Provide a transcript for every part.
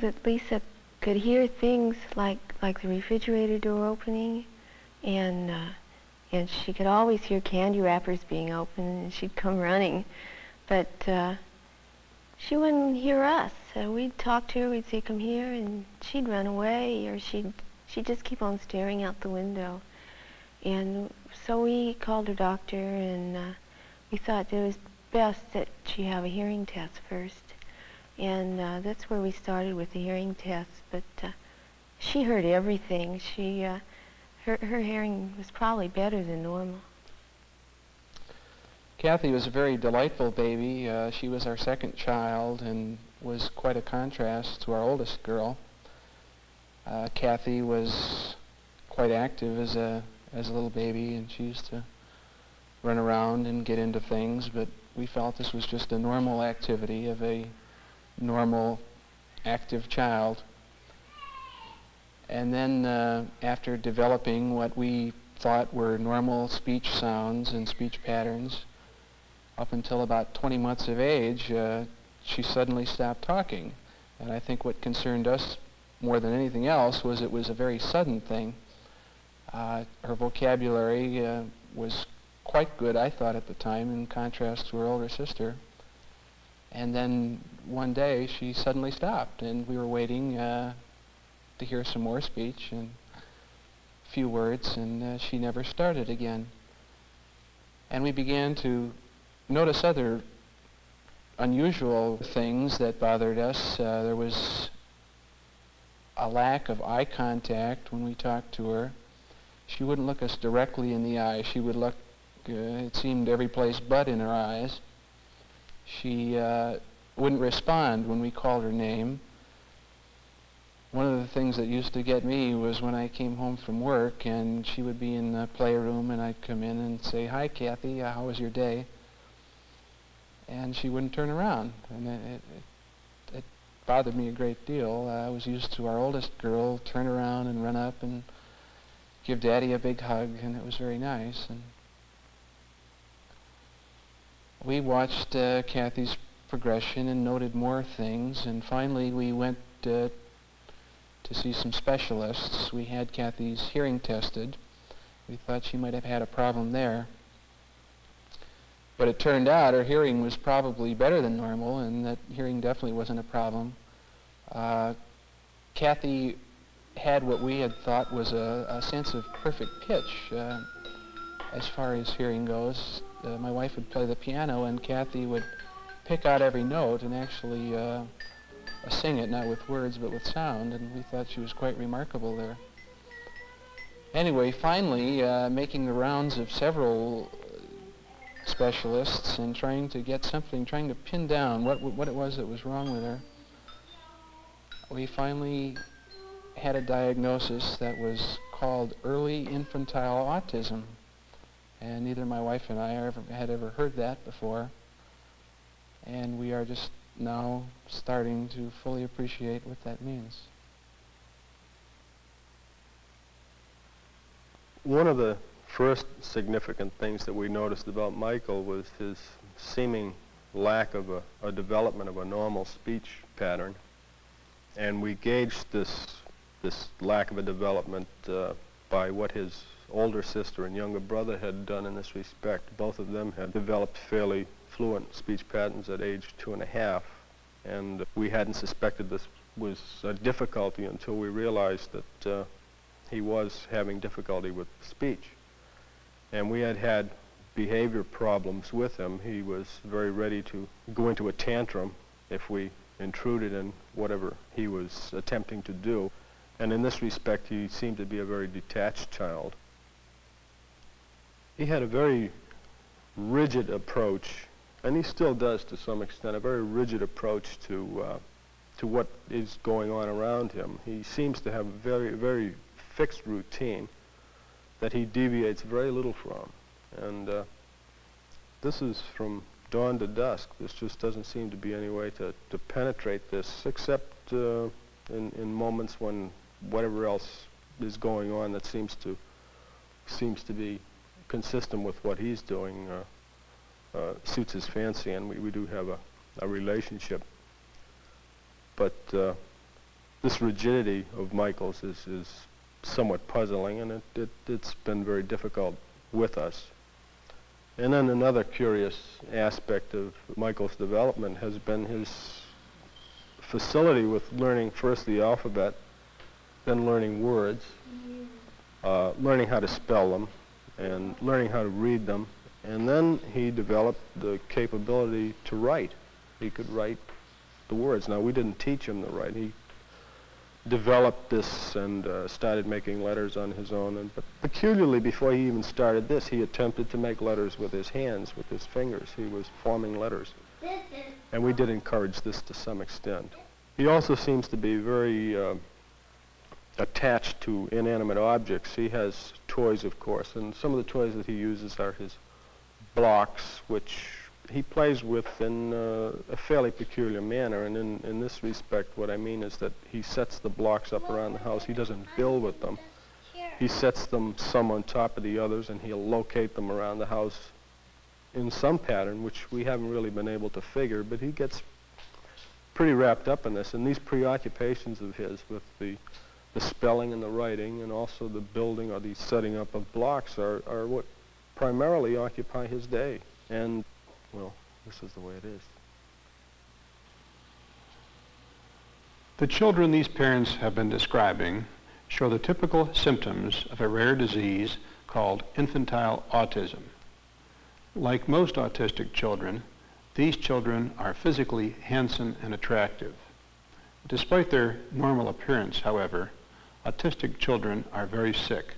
that Lisa could hear things like the refrigerator door opening, and she could always hear candy wrappers being opened, and she'd come running. But she wouldn't hear us. We'd talk to her, we'd say, "Come here," and she'd run away, or she'd just keep on staring out the window. And so we called her doctor, and we thought it was best that she have a hearing test first. And that's where we started with the hearing test. But she heard everything. Her hearing was probably better than normal. Kathy was a very delightful baby. She was our second child and was quite a contrast to our oldest girl. Kathy was quite active as a little baby, and she used to run around and get into things, but we felt this was just a normal activity of a normal, active child. And then after developing what we thought were normal speech sounds and speech patterns, up until about 20 months of age, she suddenly stopped talking. And I think what concerned us more than anything else was it was a very sudden thing. Her vocabulary was quite good, I thought, at the time, in contrast to her older sister. And then one day she suddenly stopped, and we were waiting to hear some more speech and a few words, and she never started again. And we began to notice other unusual things that bothered us. There was a lack of eye contact when we talked to her. She wouldn't look us directly in the eye. She would look, it seemed, every place but in her eyes. She wouldn't respond when we called her name. One of the things that used to get me was when I came home from work and she would be in the playroom and I'd come in and say, "Hi, Kathy, how was your day?" And she wouldn't turn around, and it bothered me a great deal. I was used to our oldest girl turn around and run up and give Daddy a big hug, and it was very nice. And we watched Kathy's progression and noted more things, and finally we went to see some specialists. We had Kathy's hearing tested. We thought she might have had a problem there. But it turned out her hearing was probably better than normal, and that hearing definitely wasn't a problem. Kathy had what we had thought was a sense of perfect pitch as far as hearing goes. My wife would play the piano, and Kathy would pick out every note and actually sing it, not with words but with sound, and we thought she was quite remarkable there. Anyway, finally, making the rounds of several specialists and trying to get something, trying to pin down what it was that was wrong with her, we finally had a diagnosis that was called early infantile autism. And neither my wife and I had ever heard that before. And we are just now starting to fully appreciate what that means. One of the first significant things that we noticed about Michael was his seeming lack of a development of a normal speech pattern. And we gauged this lack of a development by what his older sister and younger brother had done in this respect. Both of them had developed fairly fluent speech patterns at age 2.5, and we hadn't suspected this was a difficulty until we realized that he was having difficulty with speech. And we had had behavior problems with him. He was very ready to go into a tantrum if we intruded in whatever he was attempting to do. And in this respect, he seemed to be a very detached child. He had a very rigid approach, and he still does to some extent, a very rigid approach to what is going on around him. He seems to have a very, very fixed routine that he deviates very little from. And this is from dawn to dusk. This just doesn't seem to be any way to penetrate this, except in moments when whatever else is going on that seems to be consistent with what he's doing suits his fancy, and we do have a relationship. But this rigidity of Michael's is somewhat puzzling, and it's been very difficult with us. And then another curious aspect of Michael's development has been his facility with learning first the alphabet, then learning words, learning how to spell them, and learning how to read them. And then he developed the capability to write. He could write the words. Now, we didn't teach him to write. He developed this and started making letters on his own. But peculiarly, before he even started this, he attempted to make letters with his hands, with his fingers. He was forming letters. And we did encourage this to some extent. He also seems to be very attached to inanimate objects. He has toys, of course, and some of the toys that he uses are his blocks, which he plays with in a fairly peculiar manner. And in this respect, what I mean is that he sets the blocks up around the house. He doesn't build with them. He sets them some on top of the others, and he'll locate them around the house in some pattern, which we haven't really been able to figure, but he gets pretty wrapped up in this. And these preoccupations of his with the spelling and the writing and also the building or the setting up of blocks are what primarily occupy his day. And, well, this is the way it is. The children these parents have been describing show the typical symptoms of a rare disease called infantile autism. Like most autistic children, these children are physically handsome and attractive. Despite their normal appearance, however, autistic children are very sick.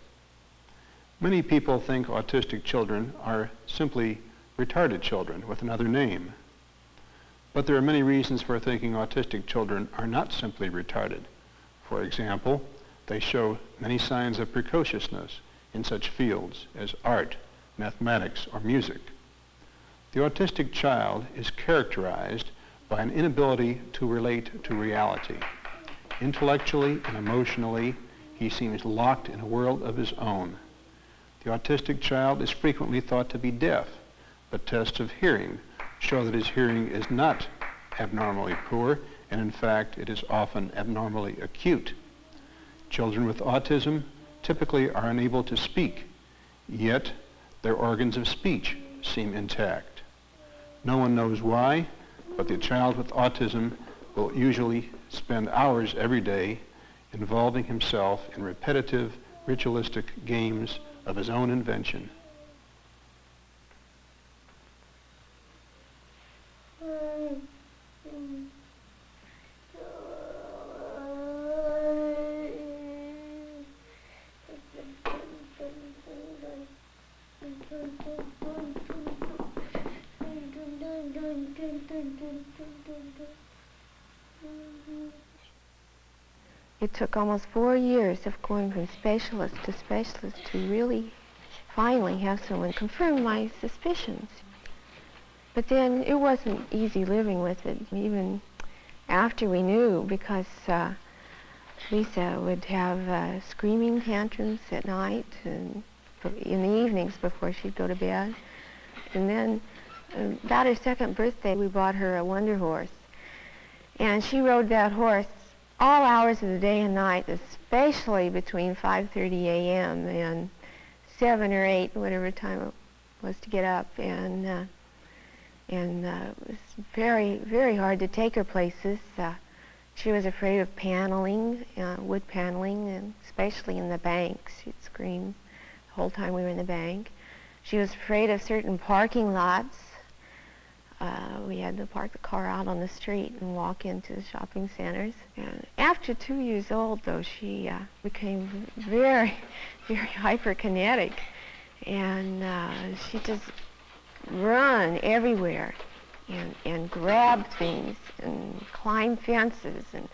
Many people think autistic children are simply retarded children with another name. But there are many reasons for thinking autistic children are not simply retarded. For example, they show many signs of precociousness in such fields as art, mathematics, or music. The autistic child is characterized by an inability to relate to reality. Intellectually and emotionally, he seems locked in a world of his own. The autistic child is frequently thought to be deaf, but tests of hearing show that his hearing is not abnormally poor, and in fact, it is often abnormally acute. Children with autism typically are unable to speak, yet their organs of speech seem intact. No one knows why, but the child with autism will usually spend hours every day involving himself in repetitive, ritualistic games of his own invention. It took almost 4 years of going from specialist to really finally have someone confirm my suspicions. But then it wasn't easy living with it, even after we knew, because Lisa would have screaming tantrums at night and in the evenings before she'd go to bed. And then about her 2nd birthday, we bought her a Wonder Horse. And she rode that horse all hours of the day and night, especially between 5:30 a.m. and 7 or 8, whatever time it was to get up. And it was very, very hard to take her places. She was afraid of paneling, wood paneling, and especially in the bank. She'd scream the whole time we were in the bank. She was afraid of certain parking lots. We had to park the car out on the street and walk into the shopping centers. And after 2 years old, though, she became very, very hyperkinetic. And she just run everywhere and grab things and climb fences and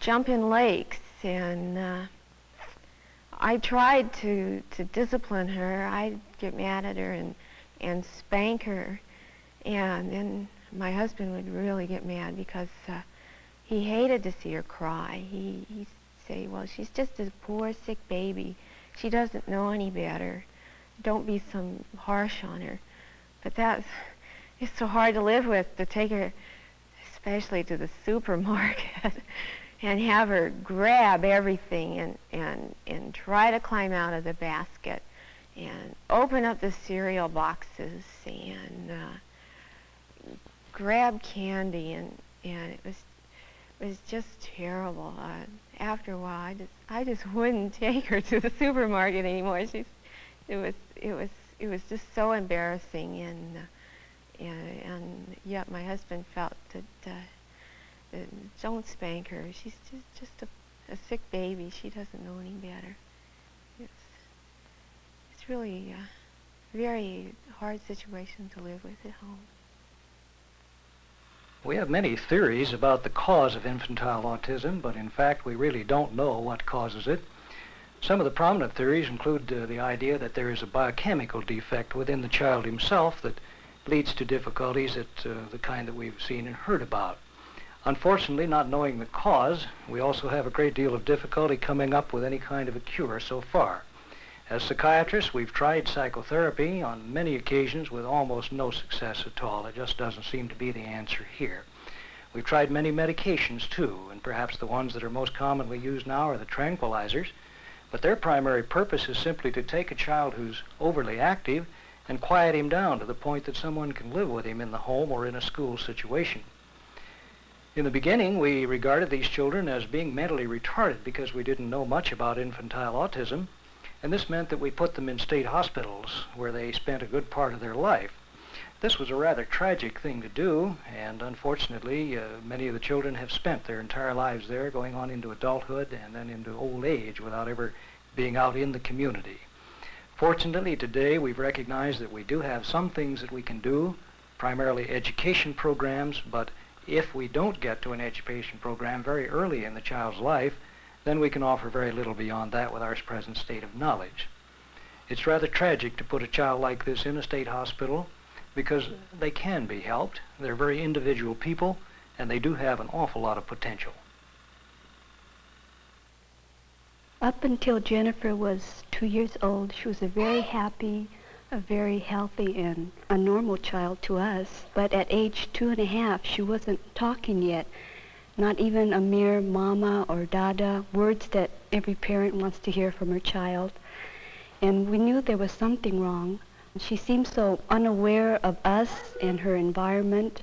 jump in lakes. And I tried to discipline her. I'd get mad at her and spank her. And then my husband would really get mad because he hated to see her cry. He'd say, well, she's just a poor, sick baby. She doesn't know any better. Don't be so harsh on her. But it's so hard to live with, to take her, especially to the supermarket. and have her grab everything and try to climb out of the basket and open up the cereal boxes and grab candy, and it was just terrible. After a while, I just wouldn't take her to the supermarket anymore. It was just so embarrassing, and yet my husband felt that don't spank her. She's just a sick baby. She doesn't know any better. It's really a very hard situation to live with at home. We have many theories about the cause of infantile autism, but in fact we really don't know what causes it. Some of the prominent theories include the idea that there is a biochemical defect within the child himself that leads to difficulties at the kind that we've seen and heard about. Unfortunately, not knowing the cause, we also have a great deal of difficulty coming up with any kind of a cure so far. As psychiatrists, we've tried psychotherapy on many occasions with almost no success at all. It just doesn't seem to be the answer here. We've tried many medications too, and perhaps the ones that are most commonly used now are the tranquilizers, but their primary purpose is simply to take a child who's overly active and quiet him down to the point that someone can live with him in the home or in a school situation. In the beginning, we regarded these children as being mentally retarded because we didn't know much about infantile autism, and this meant that we put them in state hospitals where they spent a good part of their life. This was a rather tragic thing to do, and unfortunately, many of the children have spent their entire lives there, going on into adulthood and then into old age without ever being out in the community. Fortunately, today we've recognized that we do have some things that we can do, primarily education programs, but if we don't get to an education program very early in the child's life, then we can offer very little beyond that with our present state of knowledge. It's rather tragic to put a child like this in a state hospital because they can be helped. They're very individual people, and they do have an awful lot of potential. Up until Jennifer was 2 years old, she was a very happy, a very healthy, and a normal child to us. But at age 2.5, she wasn't talking yet. Not even a mere mama or dada, words that every parent wants to hear from her child. And we knew there was something wrong. She seemed so unaware of us and her environment.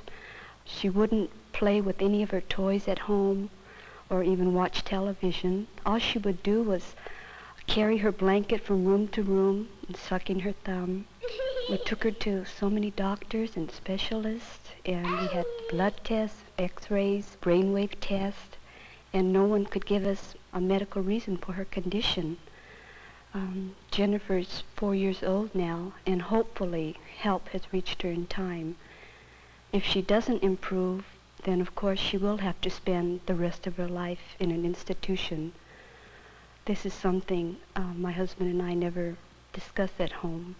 She wouldn't play with any of her toys at home or even watch television. All she would do was carry her blanket from room to room and sucking her thumb. We took her to so many doctors and specialists, and we had blood tests, x-rays, brainwave tests, and no one could give us a medical reason for her condition. Jennifer's 4 years old now, and hopefully help has reached her in time. If she doesn't improve, then of course she will have to spend the rest of her life in an institution. This is something my husband and I never discuss at home,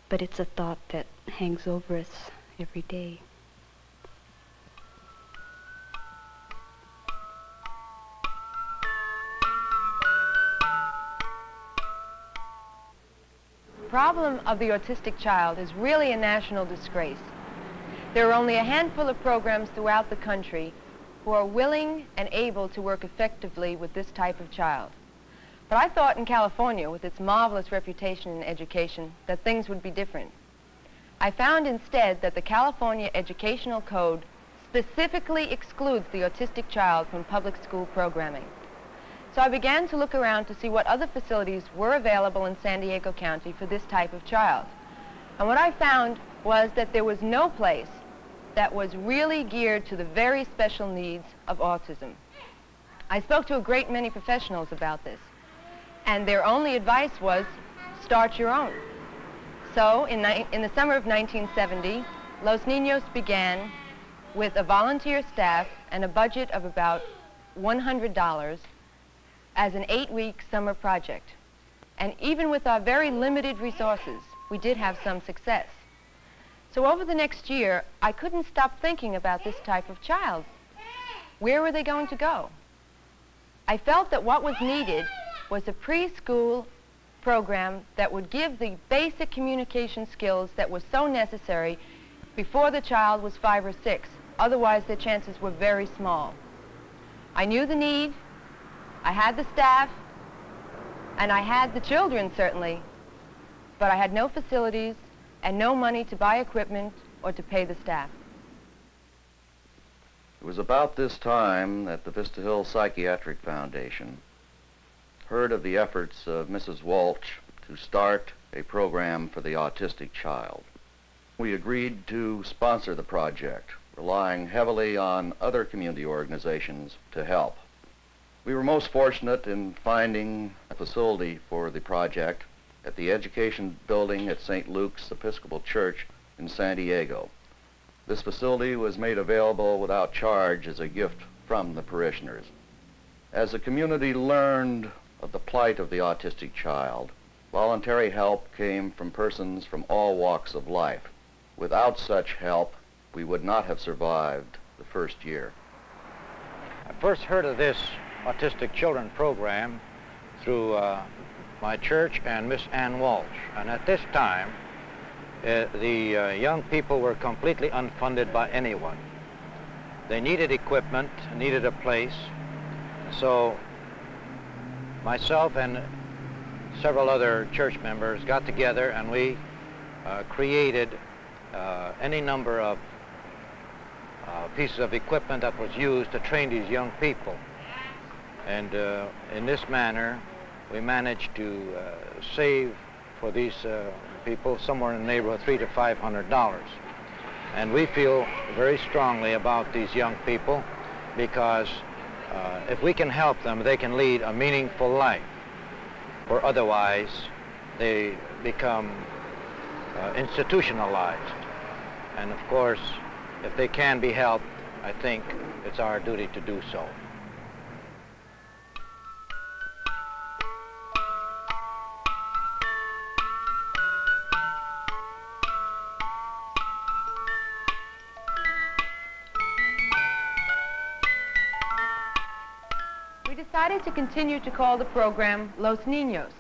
but it's a thought that hangs over us every day. The problem of the autistic child is really a national disgrace. There are only a handful of programs throughout the country who are willing and able to work effectively with this type of child. But I thought in California, with its marvelous reputation in education, that things would be different. I found instead that the California Educational Code specifically excludes the autistic child from public school programming. So I began to look around to see what other facilities were available in San Diego County for this type of child. And what I found was that there was no place that was really geared to the very special needs of autism. I spoke to a great many professionals about this, and their only advice was, start your own. So in the summer of 1970, Los Niños began with a volunteer staff and a budget of about $100 as an 8-week summer project. And even with our very limited resources, we did have some success. So over the next year, I couldn't stop thinking about this type of child. Where were they going to go? I felt that what was needed was a preschool program that would give the basic communication skills that were so necessary before the child was 5 or 6. Otherwise, their chances were very small. I knew the need, I had the staff, and I had the children, certainly, but I had no facilities and no money to buy equipment or to pay the staff. It was about this time that the Vista Hill Psychiatric Foundation heard of the efforts of Mrs. Walsh to start a program for the autistic child. We agreed to sponsor the project, relying heavily on other community organizations to help. We were most fortunate in finding a facility for the project at the Education Building at St. Luke's Episcopal Church in San Diego. This facility was made available without charge as a gift from the parishioners. As the community learned of the plight of the autistic child, voluntary help came from persons from all walks of life. Without such help, we would not have survived the first year. I first heard of this autistic children program through my church and Miss Ann Walsh. And at this time, the young people were completely unfunded by anyone. They needed equipment, needed a place. So myself and several other church members got together and we created any number of pieces of equipment that was used to train these young people. And in this manner, we managed to save for these people somewhere in the neighborhood of $300 to $500. And we feel very strongly about these young people because if we can help them, they can lead a meaningful life. Or otherwise, they become institutionalized. And of course, if they can be helped, I think it's our duty to do so. We decided to continue to call the program Los Niños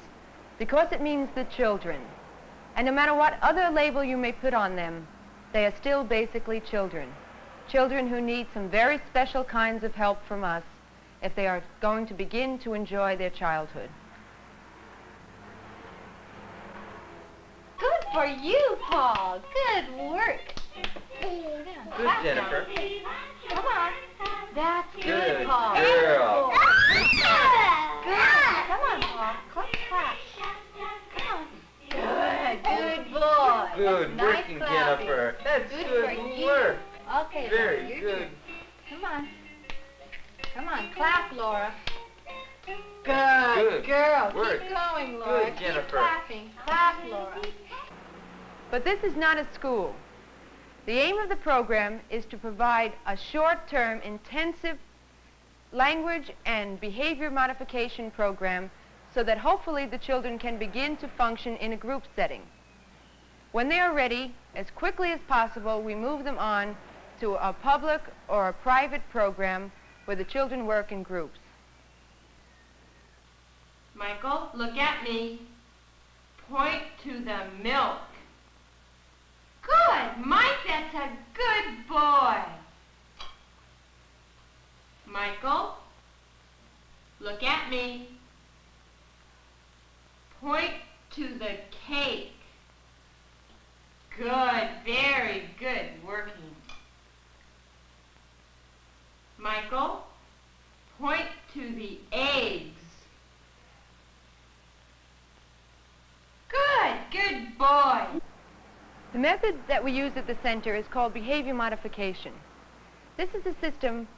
because it means the children. And no matter what other label you may put on them, they are still basically children. Children who need some very special kinds of help from us if they are going to begin to enjoy their childhood. Good for you, Paul. Good work. Good, Jennifer. Come on. That's good, Good Paul. girl. Good. Come on, Paul. Clap, clap. Come on. Good boy. Good Nice working, clapping. Jennifer. That's Good good for you. work. Okay, Very Laura, you're good. doing- Come on. Come on, clap, Laura. Good, Good girl. work. Keep going, Laura. Good, Jennifer. Keep clapping. Clap, Laura. But this is not a school. The aim of the program is to provide a short-term, intensive language and behavior modification program so that hopefully the children can begin to function in a group setting. When they are ready, as quickly as possible, we move them on to a public or a private program where the children work in groups. Michael, look at me. Point to the milk. Good, Mike, that's a good boy. Michael, look at me. Point to the cake. Good, very good working. Michael, point to the eggs. Good boy. The method that we use at the center is called behavior modification. This is a system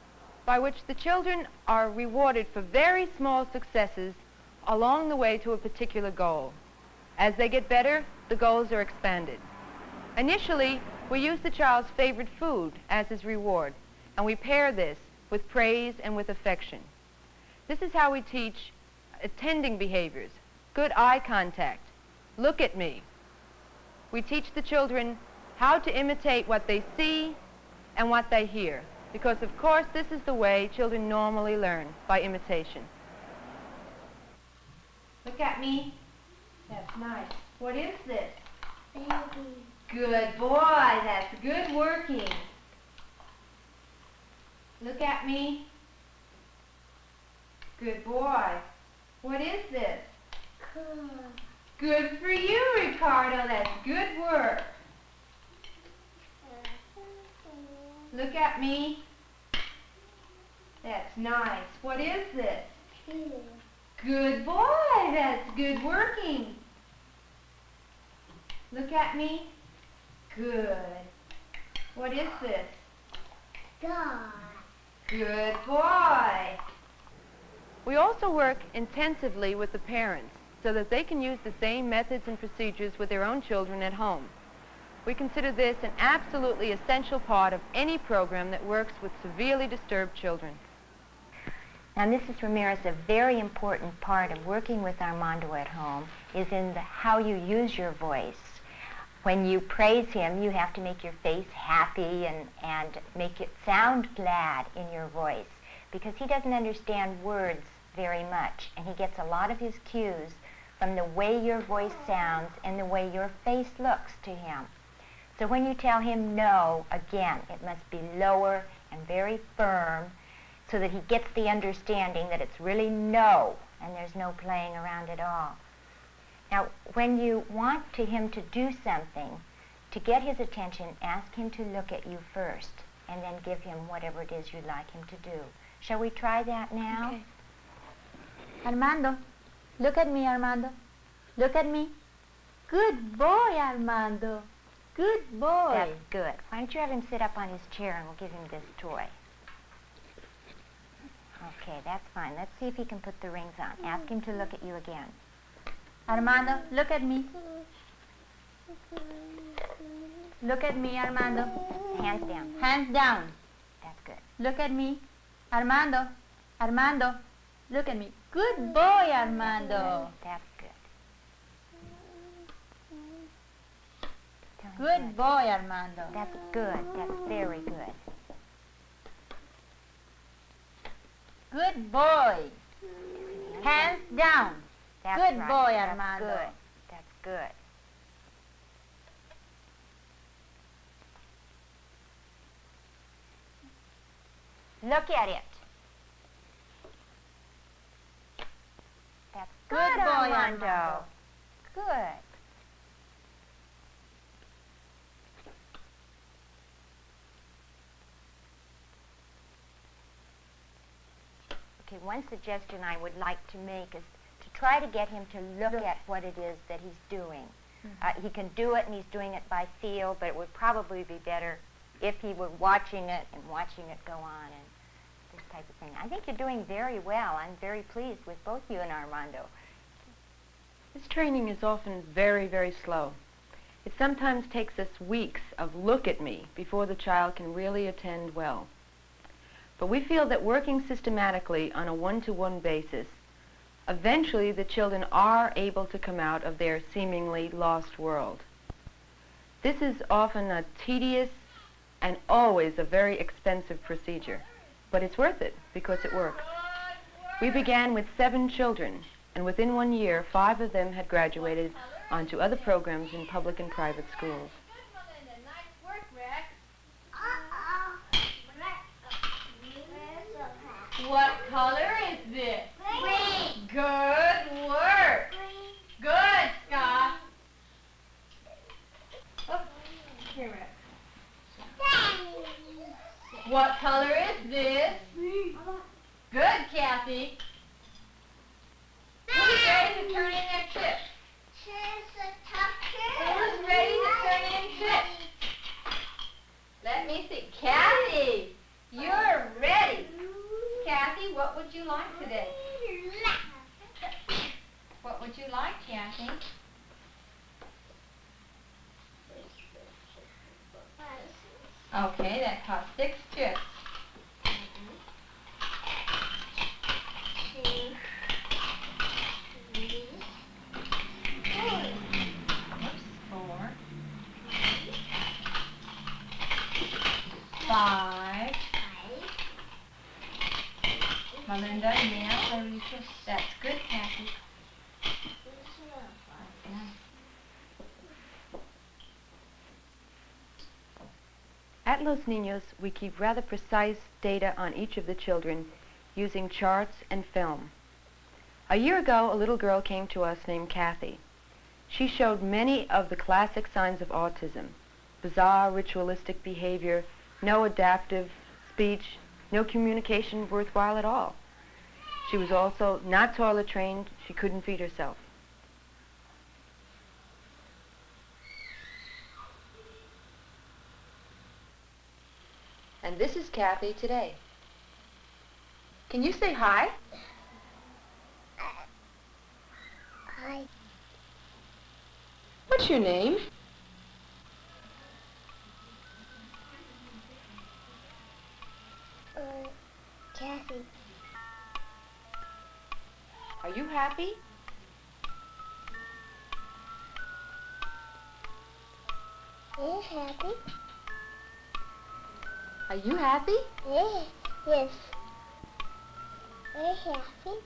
by which the children are rewarded for very small successes along the way to a particular goal. As they get better, the goals are expanded. Initially, we use the child's favorite food as his reward, and we pair this with praise and with affection. This is how we teach attending behaviors, good eye contact, look at me. We teach the children how to imitate what they see and what they hear, because of course this is the way children normally learn, by imitation. Look at me. That's nice. What is this? Baby. Good boy. That's good working. Look at me. Good boy. What is this? Good for you, Ricardo. That's good work. Look at me. That's nice. What is this? Good boy. That's good working. Look at me. Good. What is this? Good boy. We also work intensively with the parents so that they can use the same methods and procedures with their own children at home. We consider this an absolutely essential part of any program that works with severely disturbed children. Now, Mrs. Ramirez, a very important part of working with Armando at home is in how you use your voice. When you praise him, you have to make your face happy and make it sound glad in your voice, because he doesn't understand words very much, and he gets a lot of his cues from the way your voice sounds and the way your face looks to him. So when you tell him no, again, it must be lower and very firm so that he gets the understanding that it's really no and there's no playing around at all. Now, when you want him to do something, to get his attention, ask him to look at you first and then give him whatever it is you'd like him to do. Shall we try that now? Okay. Armando, look at me, Armando. Look at me. Good boy, Armando. Good boy. That's good. Why don't you have him sit up on his chair and we'll give him this toy. Okay, that's fine. Let's see if he can put the rings on. Ask him to look at you again. Armando, look at me. Look at me, Armando. Hands down. Hands down. That's good. Look at me. Armando. Armando, look at me. Good boy, Armando. That's good. Good boy, Armando. That's good. That's very good. Good boy. Hands down. That's good right. boy, That's Armando. Good. That's good. Look at it. That's good, Good boy, Armando. Armando. Good. Okay, one suggestion I would like to make is to try to get him to look at what it is that he's doing. He can do it, and he's doing it by feel, but it would probably be better if he were watching it and watching it go on and this type of thing. I think you're doing very well. I'm very pleased with both you and Armando. This training is often very, very slow. It sometimes takes us weeks of look at me before the child can really attend well. But we feel that working systematically on a one-to-one basis, eventually the children are able to come out of their seemingly lost world. This is often a tedious and always a very expensive procedure, but it's worth it because it works. We began with 7 children, and within 1 year, 5 of them had graduated onto other programs in public and private schools. What color is this? Green. Good work. Green. Good, Scott. Oh, here, Rex. What color is this? Good, Kathy. Who's ready to turn in their chips? Who's ready to turn in chips? Let me see. Kathy, you're ready. Kathy, what would you like today? What would you like, Kathy? Okay, that cost 6 chips. Oops, 4. 5. Melinda, yeah, Alicia, that's good, Kathy. At Los Niños, we keep rather precise data on each of the children using charts and film. A year ago, a little girl came to us named Kathy. She showed many of the classic signs of autism: bizarre, ritualistic behavior, no adaptive speech, no communication worthwhile at all. She was also not toilet trained. She couldn't feed herself. And this is Kathy today. Can you say hi? Hi. What's your name? Kathy. Are you happy? Are you happy? Are you happy? Yes. Are you happy?